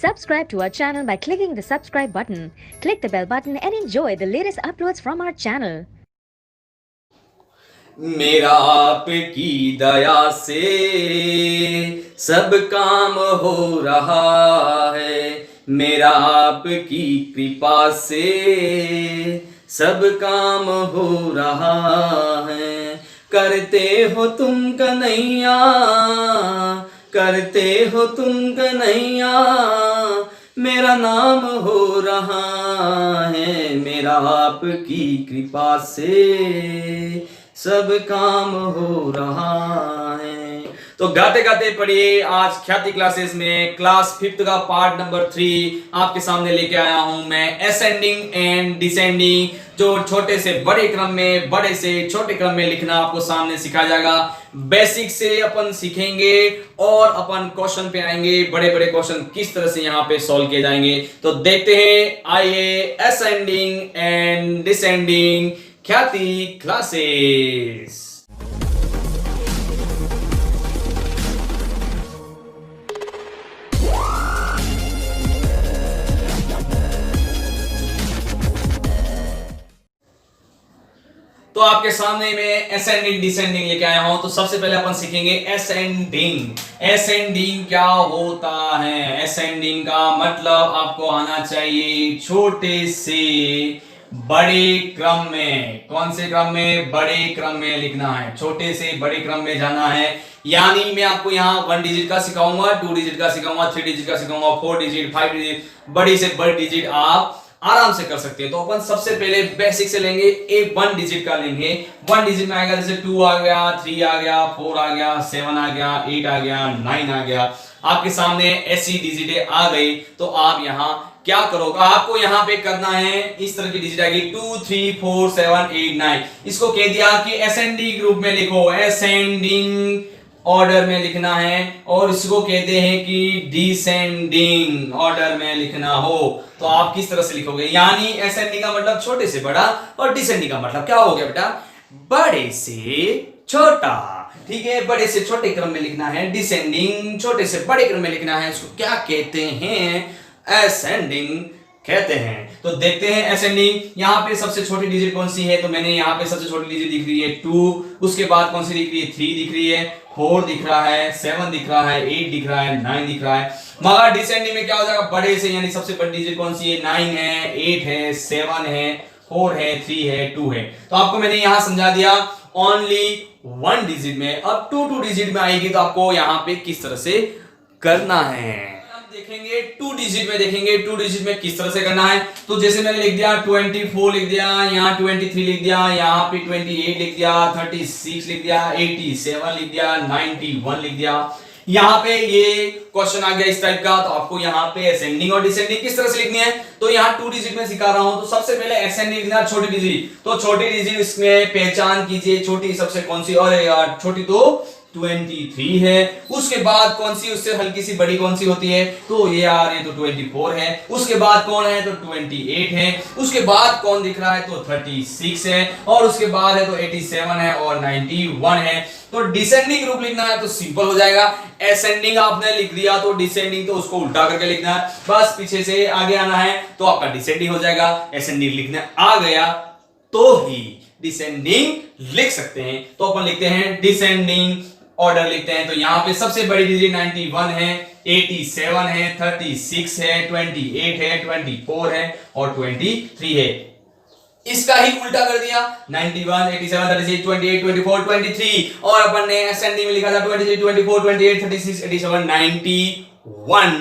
Subscribe to our channel by clicking the subscribe button. Click the bell button and enjoy the latest uploads from our channel. मेरा आपकी दया से सब काम हो रहा है, मेरा आपकी कृपा से सब काम हो रहा है। करते हो तुम कन्हैया, करते हो तुम कन्हैया, मेरा नाम हो रहा है, मेरा आपकी कृपा से सब काम हो रहा है। तो गाते गाते पढ़िए आज ख्याति क्लासेस में क्लास 5th का पार्ट नंबर 3 आपके सामने लेके आया हूं मैं। असेंडिंग एंड डिसेंडिंग, जो छोटे से बड़े क्रम में, बड़े से छोटे क्रम में लिखना आपको सामने सिखाया जाएगा। बेसिक से अपन सीखेंगे और अपन क्वेश्चन पे आएंगे, बड़े बड़े क्वेश्चन किस तरह से यहाँ पे सॉल्व किए जाएंगे। तो देखते हैं, आइए असेंडिंग एंड डिसेंडिंग ख्याति क्लासेस। तो आपके सामने में असेंडिंग डिसेंडिंग लेके आया हूं। तो सबसे पहले अपन सीखेंगे असेंडिंग। असेंडिंग क्या होता है? असेंडिंग का मतलब आपको आना चाहिए छोटे से बड़े क्रम में। कौन से क्रम में? बड़े क्रम में लिखना है, छोटे से बड़े क्रम में जाना है। यानी मैं आपको यहाँ 1 डिजिट का सिखाऊंगा, 2 डिजिट का सिखाऊंगा, 3 डिजिट का सिखाऊंगा, 4 डिजिट, 5 डिजिट, बड़ी से बड़ी डिजिट आप आराम से कर सकते हैं। तो अपन सबसे पहले बेसिक से लेंगे, एक 1 डिजिट का लेंगे। 1 डिजिट में आएगा जैसे 2 आ गया, 3 आ गया, 4 आ गया, 7 आ गया, 8 आ गया, 9 आ गया। आपके सामने ऐसी डिजिटें आ गई तो आप यहाँ क्या करोगे? आपको यहाँ पे करना है, इस तरह की डिजिट आएगी 2 3 4 7 8 9। इसको कह दिया कि असेंडिंग ग्रुप में लिखो, असेंडिंग ऑर्डर में लिखना है। और इसको कहते हैं कि डिसेंडिंग ऑर्डर में लिखना हो। तो आप किस तरह से लिखोगे? यानी असेंडिंग का मतलब छोटे से बड़ा और डिसेंडिंग का मतलब क्या हो गया बेटा? बड़े से छोटा। ठीक है, बड़े से छोटे क्रम में लिखना है। डिसेंडिंग छोटे से बड़े क्रम में लिखना है। इसको क्या कहते हैं? असेंडिंग कहते हैं। तो देखते हैं असेंडिंग। यहाँ पे सबसे छोटी डिजिट कौन सी है? तो मैंने यहाँ पे सबसे छोटी डिजिट दिख रही है 2। उसके बाद कौन सी दिख रही है? 3 दिख रही है, 4 दिख रहा है, 7 दिख रहा है, 8 दिख रहा है, 9 दिख रहा है। मगर डिसेंडिंग में क्या हो जाएगा? बड़े से, यानी सबसे बड़ी डिजिट कौन सी है? 9 है, 8 है, 7 है, 4 है, 3 है, 2 है। तो आपको मैंने यहां समझा दिया ओनली 1 डिजिट में। अब 2 डिजिट में आएगी तो आपको यहां पे किस तरह से करना है देखेंगे। 2 डिजिट में देखेंगे 2 डिजिट में किस तरह से करना है। तो जैसे मैंने लिख दिया 24 लिख दिया, यहाँ 23 लिख दिया, यहाँ पे 28 लिख दिया, 36 लिख दिया, 87 लिख दिया, 91 लिख दिया। यहाँ पे ये क्वेश्चन आ गया इस टाइप का। तो आपको यहाँ पे असेंडिंग और डिसेंडिंग किस तरह से लिखनी है। तो यहाँ 2 डिजिट में सिखा रहा हूं। तो सबसे पहले असेंडिंग लिखना, छोटी डिजिट। तो छोटी डिजिट इसमें पहचान कीजिए, छोटी सबसे कौन सी? और यार छोटी तो 23 है। उसके बाद कौन सी उससे हल्की सी बड़ी कौन सी होती है? तो ये यार ये तो 24 है। उसके बाद कौन है? तो 28 है। उसके बाद कौन दिख रहा है? तो 36 है। और उसके बाद है तो 87 है और 91 है। तो डिसेंडिंग ग्रुप लिखना है तो सिंपल हो जाएगा। असेंडिंग आपने लिख दिया तो डिसेंडिंग तो उसको उल्टा करके लिखना है, बस पीछे से आगे आना है तो आपका डिसेंडिंग हो जाएगा। असेंडिंग लिखने आ गया तो ही डिसेंडिंग लिख सकते हैं। तो अपन लिखते हैं डिसेंडिंग ऑर्डर लिखते हैं। तो यहां पे सबसे बड़ी डिजिट 91 है, 87 है, 36 है, 28 है, 24 है और 23 है। इसका ही उल्टा कर दिया 91 87 36 28 24 23। और अपन ने असेंडिंग में लिखा था 23 24 28 36 87 91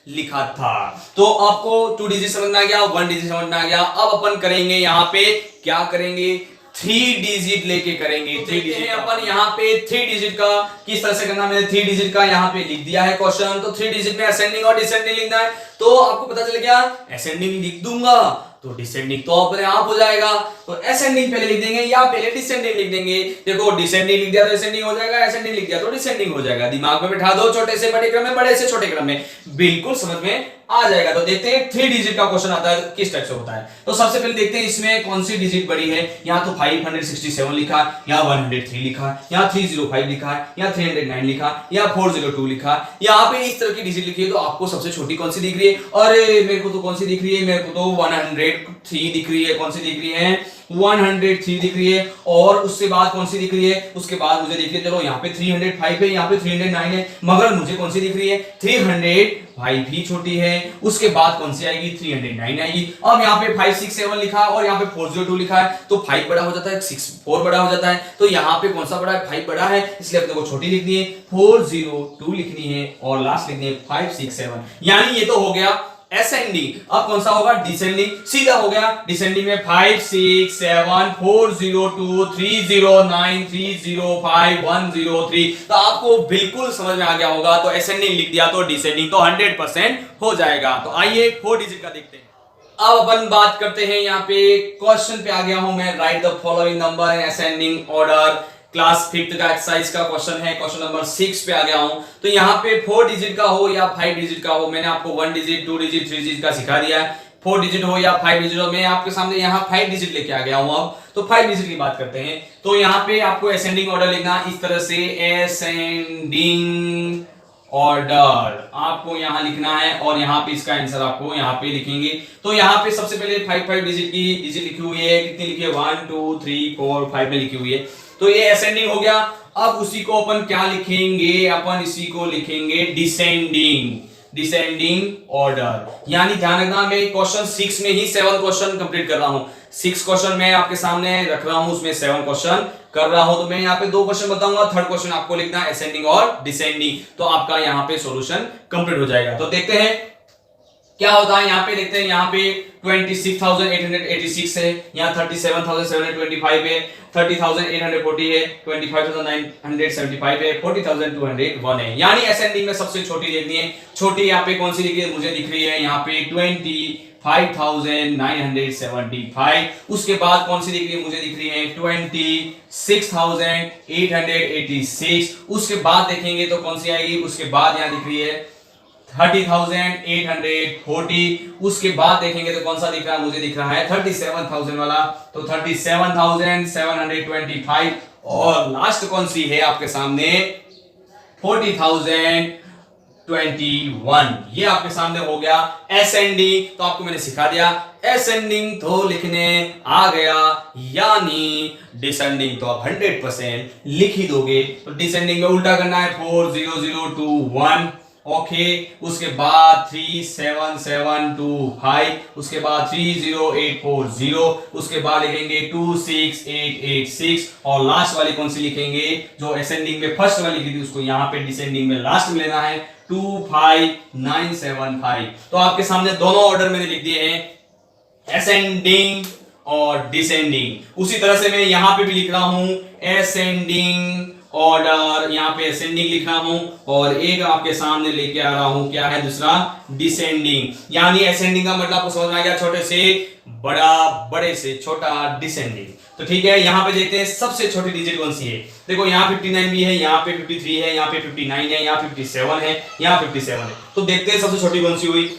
लिखा था। तो आपको 2 डिजिट समझ में आ गया, 1 डिजिट समझ में आ गया। अब अपन करेंगे यहाँ पे क्या करेंगे? 3 डिजिट लेके करेंगे। 3 डिजिट अपन यहाँ पे 3 डिजिट का किस तरह से करना, मैंने 3 डिजिट का यहाँ पे लिख दिया है क्वेश्चन। तो 3 डिजिट में असेंडिंग और डिसेंडिंग लिखना है। तो आपको पता चल गया, असेंडिंग लिख दूंगा तो डिसेंडिंग तो अपने आप हो जाएगा। तो असेंडिंग पहले लिख देंगे या पहले डिसेंडिंग लिख देंगे। देखो डिसेंडिंग लिख दिया तो असेंडिंग हो जाएगा, असेंडिंग लिख दिया तो डिसेंडिंग हो जाएगा। दिमाग में बिठा दो, छोटे से बड़े क्रम में, बड़े से छोटे क्रम में। बिल्कुल समझ में आ जाएगा। तो देखते हैं 3 डिजिट का क्वेश्चन आता है किस टाइप से होता है। तो सबसे पहले देखते हैं इसमें कौन सी डिजिट बड़ी है। यहाँ तो 567 लिखा है, यहाँ 103 लिखा है, यहाँ 305 लिखा है, यहाँ 309 लिखा है, यहाँ 402 लिखा है, यहाँ पे इस तरह की डिजिट लिखी है। तो आपको सबसे छोटी कौन सी दिख रही है? अरे मेरे को तो कौन सी दिख रही है? मेरे को तो 103 दिख रही है। कौन सी दिख रही है? 103 दिख रही है। और उससे बाद कौन सी दिख रही है? उसके बाद मुझे दिख रही है, चलो यहाँ पे 305 है, यहाँ पे 309 है, मगर मुझे कौन सी दिख रही है? 305 भी छोटी है। उसके बाद कौन सी आएगी? 309 आएगी। अब यहाँ पे 567 लिखा है और यहाँ पे 402 लिखा है, तो 5 बड़ा हो जाता है, 4 बड़ा हो जाता है। तो यहाँ पे कौन सा बड़ा है? 5 बड़ा है, इसलिए अपने को छोटी लिखनी है, 402 लिखनी है और लास्ट लिखनी है 567। यानी ये तो हो गया असेंडिंग। अब कौन सा होगा? डिसेंडिंग। सीधा हो गया डिसेंडिंग में 5 6 7 402 309 305 103। तो आपको बिल्कुल समझ में आ गया होगा। तो असेंडिंग लिख दिया तो डिसेंडिंग तो 100% हो जाएगा। तो आइए 4 डिजिट का देखते हैं। अब अपन बात करते हैं, यहाँ पे क्वेश्चन पे आ गया हूं मैं। Right the following number in ascending order. Class 5th का एक्सरसाइज का क्वेश्चन है, क्वेश्चन नंबर 6 पे आ गया हूं। तो यहाँ पे 4 डिजिट का हो या 5 डिजिट का हो, मैंने आपको 1 डिजिट 2 डिजिट 3 डिजिट का सिखा दिया है। 4 डिजिट हो या 5 डिजिट हो, मैं आपके सामने यहाँ 5 डिजिट लेके आ गया हूं। अब तो 5 डिजिट की बात करते हैं। तो यहाँ पे आपको असेंडिंग ऑर्डर लिखना इस तरह से, असेंडिंग ऑर्डर आपको यहां लिखना है और यहां पे इसका आंसर आपको यहां पे लिखेंगे। तो यहां पे सबसे पहले 5 डिजिट की डिजिट लिखी हुई है, कितनी लिखी है? 1 2 3 4 5 में लिखी हुई है। तो ये असेंडिंग हो गया। अब उसी को अपन क्या लिखेंगे? अपन इसी को लिखेंगे डिसेंडिंग, डिसेंडिंग ऑर्डर। यानी ध्यान रखना, मैं क्वेश्चन 6 में ही 7 क्वेश्चन कंप्लीट कर रहा हूं। 6 क्वेश्चन मैं आपके सामने रख रहा हूं, उसमें 7 क्वेश्चन कर रहा हूं। तो मैं यहाँ पे 2 क्वेश्चन बताऊंगा, 3rd क्वेश्चन आपको लिखना है असेंडिंग और डिसेंडिंग। तो आपका यहाँ पे सॉल्यूशन कंप्लीट हो जाएगा। तो देखते हैं क्या होता है। यहाँ पे देखते हैं, यहाँ पे 26,886 है, यहाँ 37,725 है, 30,840 है, 25,975 है, 40,201 है। यानी असेंडिंग में सबसे छोटी देखनी है। छोटी यहाँ पे कौन सी दिख रही है? मुझे दिख रही है यहाँ पे 25,975। उसके बाद कौन सी दिख रही है? मुझे दिख रही है 26,886। उसके बाद देखेंगे तो कौन सी आएगी? उसके बाद यहाँ दिख रही है 30,840। उसके बाद देखेंगे तो कौन सा दिख रहा है? मुझे दिख रहा है 37,000 वाला, तो 37,725। और लास्ट कौन सी है आपके सामने? 40,021। ये आपके सामने हो गया असेंडिंग। तो आपको मैंने सिखा दिया असेंडिंग तो लिखने आ गया, यानी डिसेंडिंग तो आप 100% लिख ही दोगे। तो डिसेंडिंग में उल्टा करना है 40021। ओके, उसके बाद 37725, उसके बाद 30840, उसके बाद लिखेंगे 26886 और लास्ट वाली कौन सी लिखेंगे? जो असेंडिंग में फर्स्ट वाली लिखी थी उसको यहाँ पे डिसेंडिंग में लास्ट में लेना है 25975। तो आपके सामने दोनों ऑर्डर मैंने लिख दिए हैं, असेंडिंग और डिसेंडिंग। उसी तरह से मैं यहां पे भी लिख रहा हूं असेंडिंग ऑर्डर, यहाँ पे असेंडिंग लिख रहा हूं और एक आपके सामने लेके आ रहा हूं, क्या है? दूसरा डिसेंडिंग। यानी असेंडिंग का मतलब आपको समझ में आ गया, छोटे से बड़ा, बड़े से छोटा, डिसेंडिंग। तो ठीक है, यहां पे देखते हैं सबसे छोटी डिजिट कौन सी है। देखो यहाँ 59 भी है, यहाँ पे 53 है, यहाँ पे 59 है, यहाँ 57 है, यहाँ 57 है। तो देखते हैं सबसे छोटी कौन सी हुई?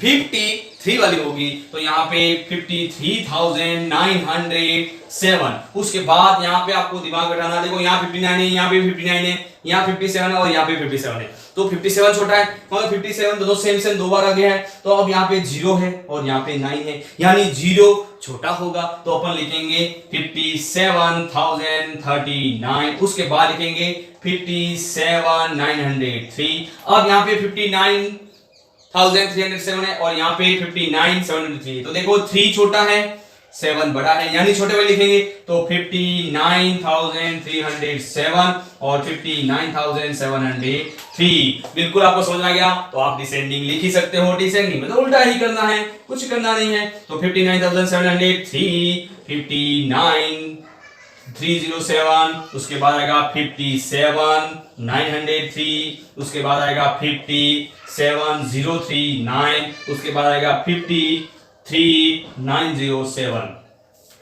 53 वाली होगी। तो यहाँ पे 53,907। उसके बाद यहाँ पे आपको दिमाग बैठाना, देखो यहाँ 59 है, यहाँ पे 59 है, यहाँ 57 है और यहाँ पे 57 है। तो 57 छोटा है, मतलब 57 दोनों सेम 2 बार आ गया है। तो अब यहाँ पे 0 है और यहाँ पे 9 है, यानी 0 छोटा होगा। तो अपन लिखेंगे 57,039। उसके बाद लिखेंगे 57,903। अब यहाँ पे 59,307 है और यहाँ पे 59,703। तो देखो 3 छोटा है, 7 बड़ा है, यानी छोटे में लिखेंगे तो 59,307 और 59,703। बिल्कुल आपको समझ आ गया। तो आप डिसेंडिंग लिख ही सकते हो, डिसेंडिंग में तो उल्टा ही करना है, कुछ करना नहीं है। तो 59,703, 59,307, उसके बाद आएगा 57,903, उसके बाद आएगा 57,039, उसके बाद आएगा 53,907।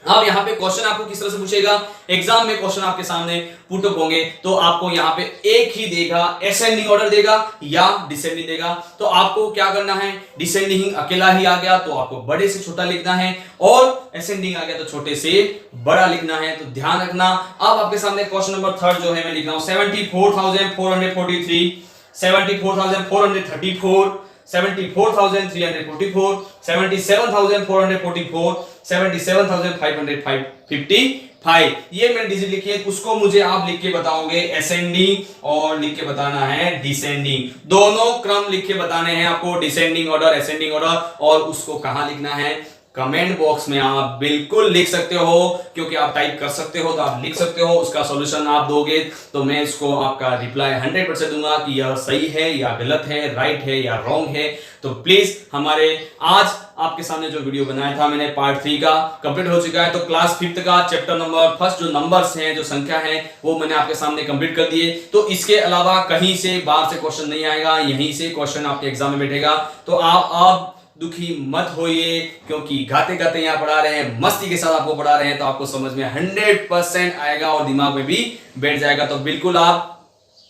अब यहाँ पे क्वेश्चन आपको किस तरह से पूछेगा, एग्जाम में क्वेश्चन आपके सामने पुट अप होंगे तो आपको यहाँ पे एक ही देगा, असेंडिंग ऑर्डर देगा या डिसेंडिंग देगा। तो आपको क्या करना है, डिसेंडिंग अकेला ही आ गया तो आपको बड़े से छोटा लिखना है, और असेंडिंग आ गया तो छोटे से बड़ा लिखना है। तो ध्यान रखना। अब आपके सामने क्वेश्चन नंबर 3 जो है मैं लिख रहा हूं 74,443, 74,434, 74,344, 77,444, 77,555। ये मैंने डिजिट लिखी है, उसको मुझे आप लिख के बताओगे असेंडिंग और लिख के बताना है डिसेंडिंग। दोनों क्रम लिख के बताने हैं आपको, डिसेंडिंग ऑर्डर, असेंडिंग ऑर्डर। और उसको कहां लिखना है, कमेंट बॉक्स में आप बिल्कुल लिख सकते हो, क्योंकि आप टाइप कर सकते हो तो आप लिख सकते हो। उसका सॉल्यूशन आप दोगे तो मैं इसको आपका रिप्लाई 100% दूंगा कि यह सही है या गलत है, राइट है या रॉन्ग है। तो प्लीज हमारे आज आपके सामने जो वीडियो बनाया था मैंने पार्ट 3 का कंप्लीट हो चुका है। तो क्लास 5th का चैप्टर नंबर फर्स्ट जो नंबर्स हैं, जो संख्या है, वो मैंने आपके सामने कंप्लीट कर दिए। तो इसके अलावा कहीं से बाहर से क्वेश्चन नहीं आएगा, यहीं से क्वेश्चन आपके एग्जाम में बैठेगा। तो आप अब दुखी मत होइए, क्योंकि गाते गाते यहाँ पढ़ा रहे हैं, मस्ती के साथ आपको पढ़ा रहे हैं, तो आपको समझ में 100% आएगा और दिमाग में भी बैठ जाएगा। तो बिल्कुल आप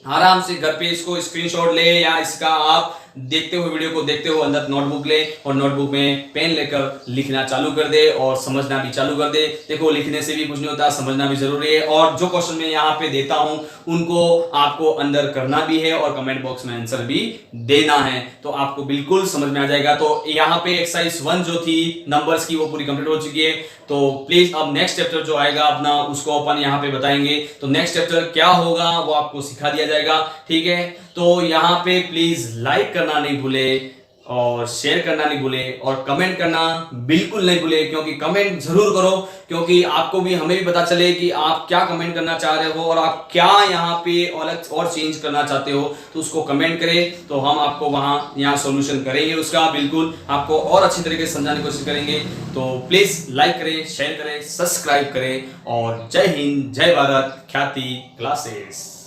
आराम से घर पे इसको स्क्रीनशॉट ले या इसका आप देखते हुए वीडियो को देखते हुए अंदर नोटबुक ले और नोटबुक में पेन लेकर लिखना चालू कर दे और समझना भी चालू कर दे। देखो लिखने से भी कुछ नहीं होता, समझना भी जरूरी है। और जो क्वेश्चन मैं यहाँ पे देता हूं उनको आपको अंदर करना भी है और कमेंट बॉक्स में आंसर भी देना है, तो आपको बिल्कुल समझ में आ जाएगा। तो यहाँ पे एक्सरसाइज 1 जो थी नंबर्स की वो पूरी कंप्लीट हो चुकी है। तो प्लीज अब नेक्स्ट चैप्टर जो आएगा अपना उसको अपन यहाँ पे बताएंगे। तो नेक्स्ट चैप्टर क्या होगा वो आपको सिखा दिया जाएगा, ठीक है। तो यहाँ पे प्लीज लाइक करना नहीं भूले और शेयर करना नहीं भूले और कमेंट करना बिल्कुल नहीं भूले, क्योंकि कमेंट जरूर करो, क्योंकि आपको भी हमें भी पता चले कि आप क्या कमेंट करना चाह रहे हो और आप क्या यहाँ पे और चेंज करना चाहते हो। तो उसको कमेंट करें तो हम आपको यहाँ सॉल्यूशन करेंगे उसका, बिल्कुल आपको और अच्छी तरीके से समझाने की कोशिश करेंगे। तो प्लीज लाइक करें, शेयर करें, सब्सक्राइब करें और जय हिंद, जय भारत, ख्याति क्लासेस।